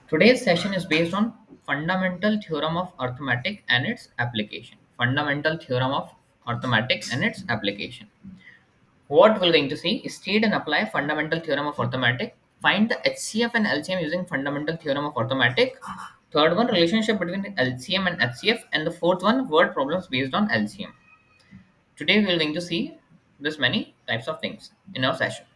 Today's session is based on fundamental theorem of arithmetic and its application. Fundamental theorem of arithmetic and its application. What we're going to see is state and apply fundamental theorem of arithmetic. Find the HCF and LCM using fundamental theorem of arithmetic. Third one, relationship between LCM and HCF, and the fourth one, word problems based on LCM. Today we're going to see this many types of things in our session.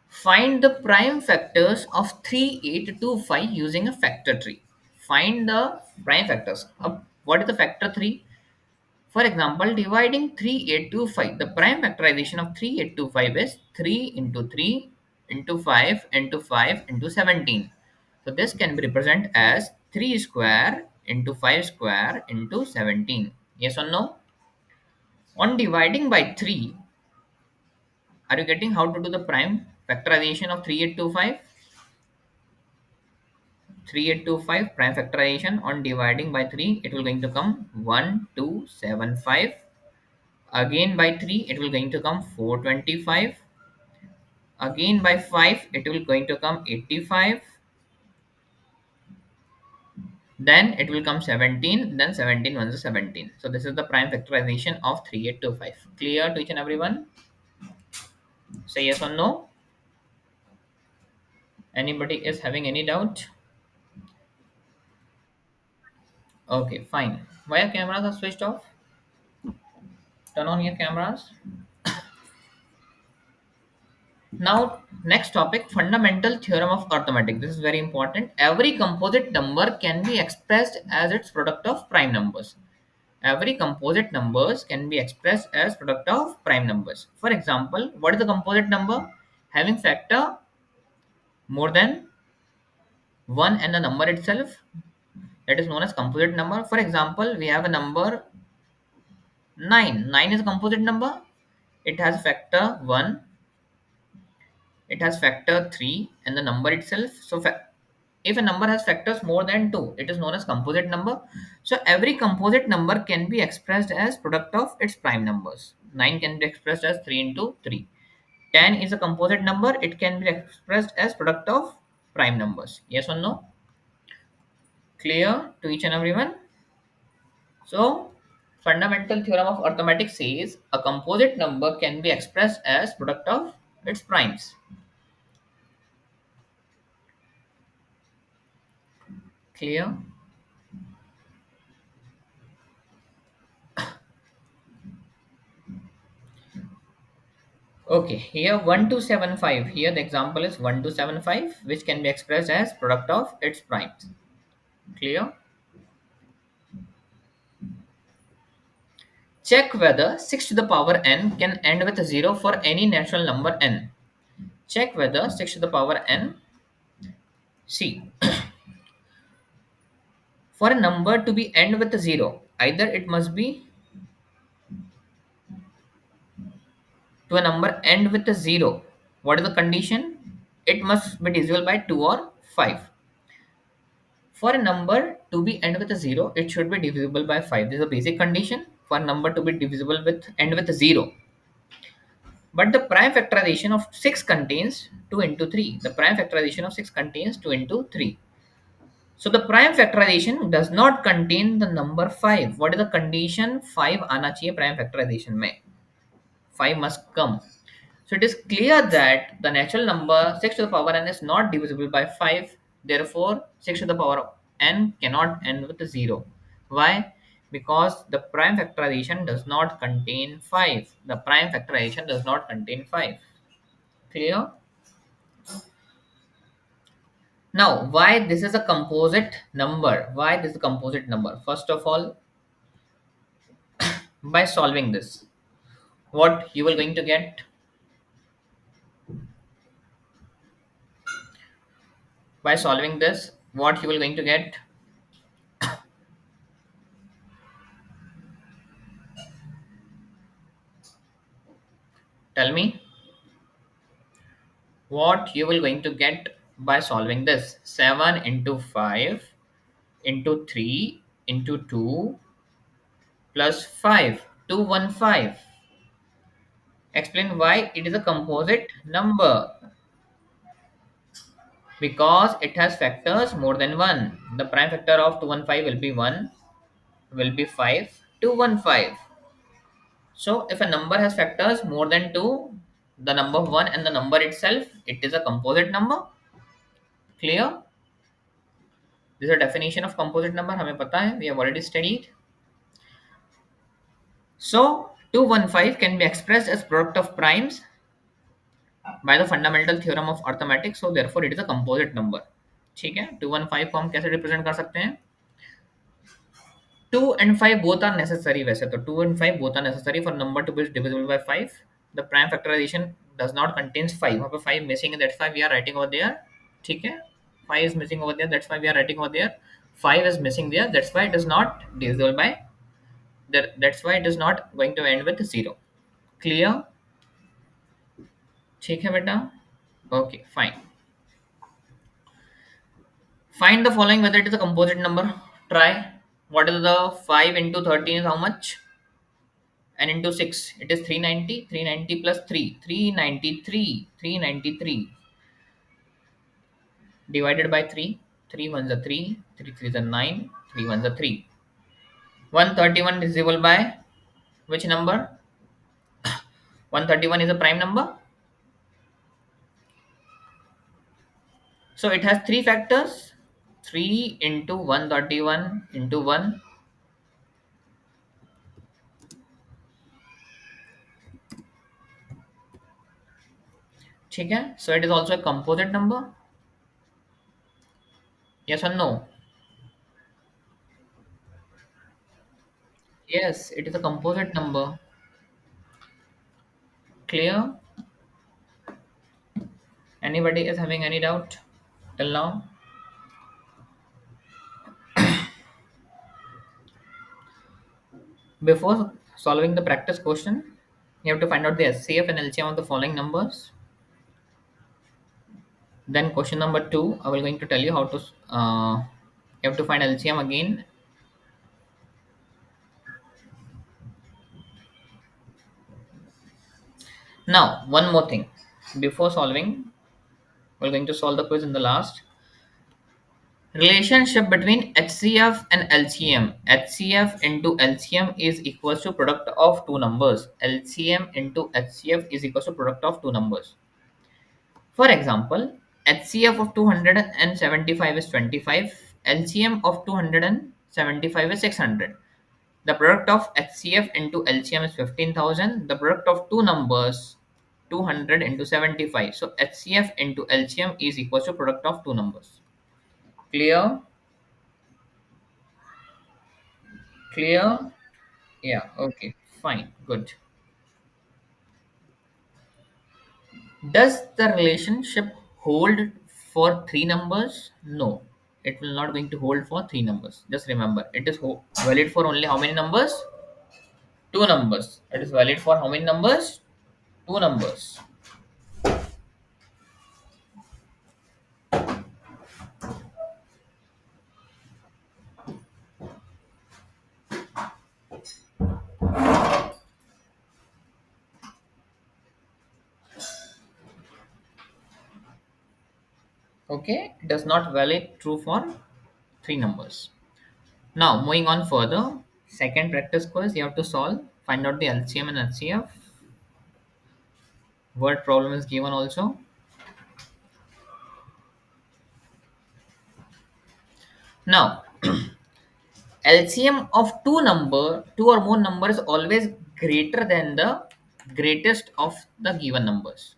Find the prime factors of 3825 using a factor tree. Find the prime factors. What is the factor 3? For example, dividing 3825, the prime factorization of 3825 is 3 into 3 into 5 into 5 into 17. So this can be represented as 3 square into 5 square into 17. Yes or no? On dividing by 3, are you getting how to do the prime factorization of 3825? 3825 prime factorization on dividing by 3, it will going to come 1275. Again by 3, it will going to come 425. Again by 5, it will going to come 85. Then it will come 17. Then 17 ones is 17. So this is the prime factorization of 3825. Clear to each and everyone? Say yes or no. Anybody is having any doubt? Okay, fine. Why your cameras are switched off? Turn on your cameras. Now, next topic, fundamental theorem of arithmetic. This is very important. Every composite number can be expressed as its product of prime numbers. Every composite numbers can be expressed as product of prime numbers. For example, what is the composite number? Having factor more than 1 and the number itself. That is known as composite number. For example, we have a number 9. 9 is a composite number. It has factor 1, it has factor 3 and the number itself. So if a number has factors more than 2, it is known as composite number. So every composite number can be expressed as product of its prime numbers. 9 can be expressed as 3 into 3. 10 is a composite number, it can be expressed as product of prime numbers. Yes or no? Clear to each and everyone? So fundamental theorem of arithmetic says a composite number can be expressed as product of its primes. Clear? Okay, here 1275. Here the example is 1275, which can be expressed as product of its primes. Clear? Check whether 6 to the power n can end with 0 for any natural number n. Check whether 6 to the power n. See, for a number to be end with 0, either it must be to a number end with 0. What is the condition? It must be divisible by 2 or 5. For a number to be end with a 0, it should be divisible by 5. This is a basic condition for a number to be divisible with end with a 0. But the prime factorization of 6 contains 2 into 3. The prime factorization of 6 contains 2 into 3. So the prime factorization does not contain the number 5. What is the condition? 5 आना चाहिए prime factorization में. 5 must come. So it is clear that the natural number 6 to the power n is not divisible by 5. Therefore, 6 to the power of n cannot end with 0. Why? Because the prime factorization does not contain 5. The prime factorization does not contain 5. Clear? Now, why this is a composite number? Why this is a composite number? First of all, by solving this, what you will going to get? By solving this, what you will going to get? Tell me. What you will going to get by solving this? 7 into 5 into 3 into 2 plus 5, 215. Explain why it is a composite number. because it has factors more than 1. The prime factor of 215 will be 1, will be 5, 215. So if a number has factors more than 2, the number 1 and the number itself, it is a composite number. Clear? This is a definition of composite number. हमें पता है, we have already studied. So 215 can be expressed as product of primes by the fundamental theorem of arithmetic. So therefore it is a composite number. ठीक है, 215 को हम कैसे represent कर सकते हैं? 2 and 5 both are necessary वैसे तो 2 and 5 both are necessary for number to be divisible by 5. The prime factorization does not contains 5. वहाँ पे 5 missing है, that's why we are writing over there. ठीक है, 5 is missing over there, that's why we are writing over there. 5 is missing there, that's why it is not divisible by there, that's why it is not going to end with 0. Clear? ठीक है बेटा. Okay, fine. Find the following whether it is a composite number. Try. What is the 5 into 13 is how much? And into 6 it is 390. 390 plus 3, 393. 393 divided by 3. 3 ones are 3, 3 threes are 9, 3 ones are 3. 131 divisible by which number? 131 is a prime number. So it has three factors. 3 into 131 into 1. ठीक है? So it is also a composite number. Yes or no? Yes, it is a composite number. Clear? Anybody is having any doubt till now? Before solving the practice question, you have to find out the SCF and LCM of the following numbers. Then question number 2, I will going to tell you how to you have to find LCM again. Now, one more thing. Before solving, we're going to solve the quiz in the last. Relationship between HCF and LCM. HCF into LCM is equals to product of two numbers. LCM into HCF is equals to product of two numbers. For example, HCF of 275 is 25. LCM of 275 is 600. The product of HCF into LCM is 15,000. The product of two numbers 200 into 75. So HCF into LCM is equals to product of two numbers. Clear? Clear? Yeah, okay, fine, good. Does the relationship hold for three numbers? No, it will not going to hold for three numbers. Just remember, it is valid for only how many numbers? Two numbers. It is valid for how many numbers? Two numbers. Okay, it does not valid true for three numbers. Now, moving on further, second practice quiz you have to solve. Find out the LCM and HCF. Word problem is given also. Now, LCM of two or more numbers is always greater than the greatest of the given numbers.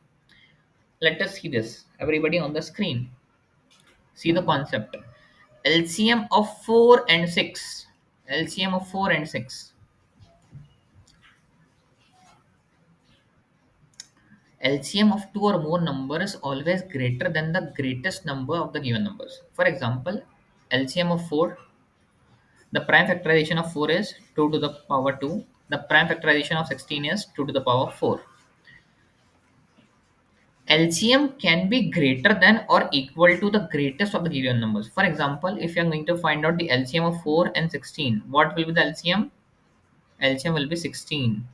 Let us see this. Everybody on the screen. See the concept. LCM of 4 and 6. LCM of 4 and 6. LCM of two or more numbers is always greater than the greatest number of the given numbers. For example, LCM of 4, the prime factorization of 4 is 2 to the power 2. The prime factorization of 16 is 2 to the power 4. LCM can be greater than or equal to the greatest of the given numbers. For example, if you are going to find out the LCM of 4 and 16, what will be the LCM? LCM will be 16.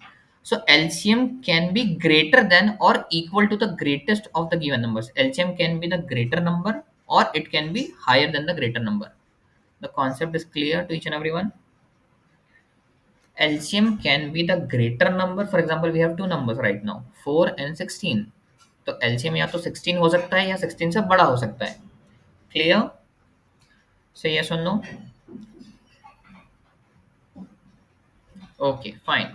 So LCM can be greater than or equal to the greatest of the given numbers. LCM can be the greater number or it can be higher than the greater number. The concept is clear to each and everyone. LCM can be the greater number. For example, we have two numbers right now, 4 and 16. तो LCM या तो 16 हो सकता है या 16 से बड़ा हो सकता है. Clear? Say yes or no. Okay, fine.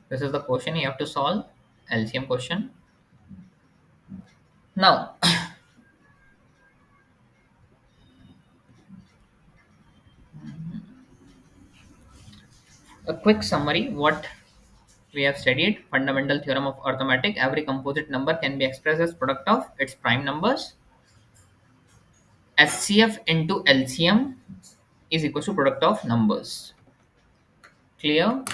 This is the question you have to solve. LCM question. Now, a quick summary what we have studied. Fundamental theorem of arithmetic. Every composite number can be expressed as product of its prime numbers. HCF into LCM is equal to product of numbers. Clear?